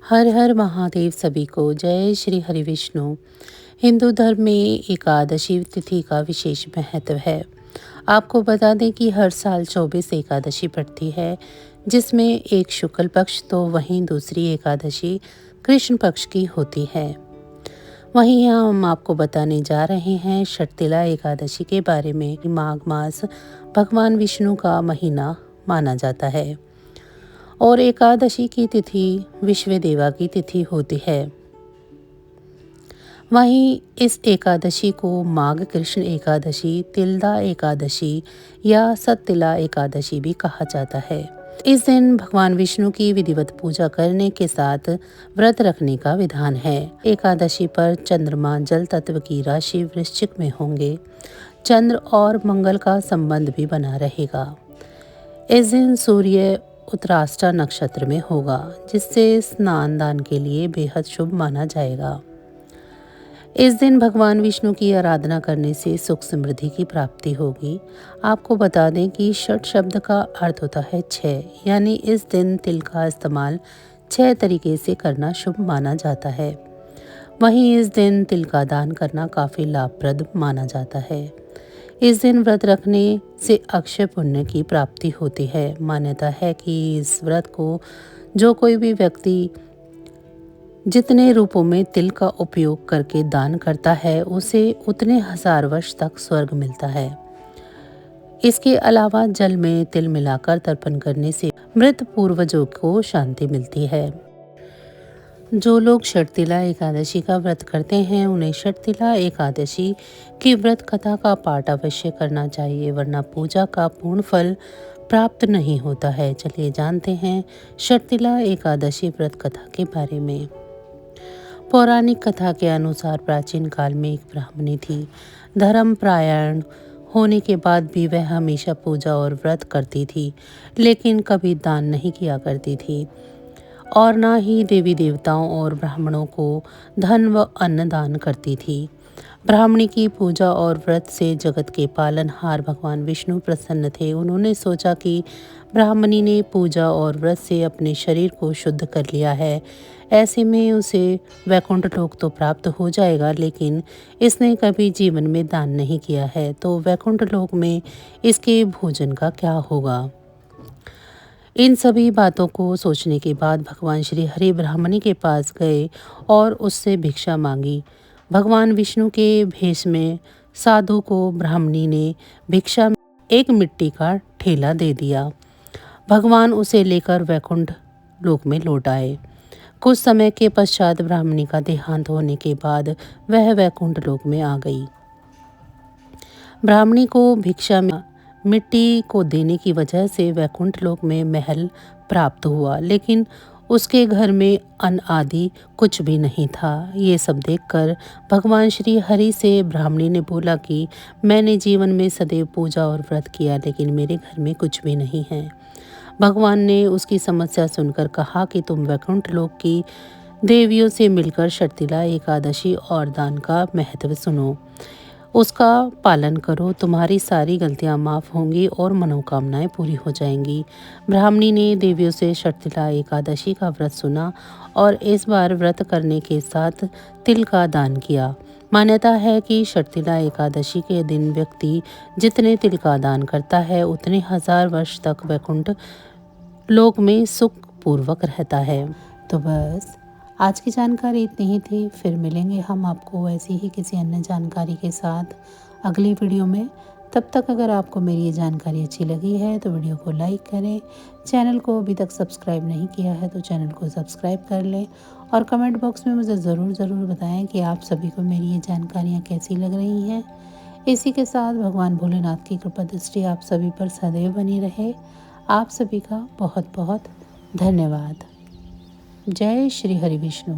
हर हर महादेव सभी को। जय श्री हरि विष्णु। हिंदू धर्म में एकादशी तिथि का विशेष महत्व है। आपको बता दें कि हर साल 24 एकादशी पड़ती है, जिसमें एक शुक्ल पक्ष तो वहीं दूसरी एकादशी कृष्ण पक्ष की होती है। वहीं यहाँ हम आपको बताने जा रहे हैं षटतिला एकादशी के बारे में। माघ मास भगवान विष्णु का महीना माना जाता है और एकादशी की तिथि विश्वदेवा की तिथि होती है। वहीं इस एकादशी को माघ कृष्ण एकादशी, तिलदा एकादशी या सततिला एकादशी भी कहा जाता है। इस दिन भगवान विष्णु की विधिवत पूजा करने के साथ व्रत रखने का विधान है। एकादशी पर चंद्रमा जल तत्व की राशि वृश्चिक में होंगे। चंद्र और मंगल का संबंध भी बना रहेगा। इस दिन सूर्य उत्तराष्टा नक्षत्र में होगा, जिससे स्नान दान के लिए बेहद शुभ माना जाएगा। इस दिन भगवान विष्णु की आराधना करने से सुख समृद्धि की प्राप्ति होगी। आपको बता दें कि षट शब्द का अर्थ होता है 6, यानी इस दिन तिल का इस्तेमाल 6 तरीके से करना शुभ माना जाता है। वहीं इस दिन तिल का दान करना काफ़ी लाभप्रद माना जाता है। इस दिन व्रत रखने से अक्षय पुण्य की प्राप्ति होती है। मान्यता है कि इस व्रत को जो कोई भी व्यक्ति जितने रूपों में तिल का उपयोग करके दान करता है, उसे उतने 1000 वर्ष तक स्वर्ग मिलता है। इसके अलावा जल में तिल मिलाकर तर्पण करने से मृत पूर्वजों को शांति मिलती है। जो लोग षटतिला एकादशी का व्रत करते हैं, उन्हें षटतिला एकादशी की व्रत कथा का पाठ अवश्य करना चाहिए, वरना पूजा का पूर्ण फल प्राप्त नहीं होता है। चलिए जानते हैं षटतिला एकादशी व्रत कथा के बारे में। पौराणिक कथा के अनुसार प्राचीन काल में एक ब्राह्मणी थी। धर्मपरायण होने के बाद भी वह हमेशा पूजा और व्रत करती थी, लेकिन कभी दान नहीं किया करती थी और ना ही देवी देवताओं और ब्राह्मणों को धन व अन्न दान करती थी। ब्राह्मणी की पूजा और व्रत से जगत के पालनहार भगवान विष्णु प्रसन्न थे। उन्होंने सोचा कि ब्राह्मणी ने पूजा और व्रत से अपने शरीर को शुद्ध कर लिया है, ऐसे में उसे वैकुंठ लोक तो प्राप्त हो जाएगा, लेकिन इसने कभी जीवन में दान नहीं किया है, तो वैकुंठ लोक में इसके भोजन का क्या होगा। इन सभी बातों को सोचने के बाद भगवान श्री हरि ब्राह्मणी के पास गए और उससे भिक्षा मांगी। भगवान विष्णु के भेष में साधु को ब्राह्मणी ने भिक्षा में एक मिट्टी का ठेला दे दिया। भगवान उसे लेकर वैकुंठ लोक में लौट आए। कुछ समय के पश्चात ब्राह्मणी का देहांत होने के बाद वह वैकुंठ लोक में आ गई। ब्राह्मणी को भिक्षा में मिट्टी को देने की वजह से वैकुंठ लोक में महल प्राप्त हुआ, लेकिन उसके घर में अन्न आदि कुछ भी नहीं था। ये सब देखकर भगवान श्री हरि से ब्राह्मणी ने बोला कि मैंने जीवन में सदैव पूजा और व्रत किया, लेकिन मेरे घर में कुछ भी नहीं है। भगवान ने उसकी समस्या सुनकर कहा कि तुम वैकुंठ लोक की देवियों से मिलकर षटतिला एकादशी और दान का महत्व सुनो, उसका पालन करो, तुम्हारी सारी गलतियां माफ़ होंगी और मनोकामनाएं पूरी हो जाएंगी। ब्राह्मणी ने देवियों से षटतिला एकादशी का व्रत सुना और इस बार व्रत करने के साथ तिल का दान किया। मान्यता है कि षटतिला एकादशी के दिन व्यक्ति जितने तिल का दान करता है, उतने 1000 वर्ष तक वैकुंठ लोक में सुख पूर्वक रहता है। तो बस आज की जानकारी इतनी ही थी। फिर मिलेंगे हम आपको ऐसी ही किसी अन्य जानकारी के साथ अगली वीडियो में। तब तक अगर आपको मेरी ये जानकारी अच्छी लगी है तो वीडियो को लाइक करें। चैनल को अभी तक सब्सक्राइब नहीं किया है तो चैनल को सब्सक्राइब कर लें और कमेंट बॉक्स में मुझे ज़रूर बताएं कि आप सभी को मेरी ये जानकारियाँ कैसी लग रही हैं। इसी के साथ भगवान भोलेनाथ की कृपा दृष्टि आप सभी पर सदैव बनी रहे। आप सभी का बहुत बहुत धन्यवाद। जय श्री हरि विष्णु।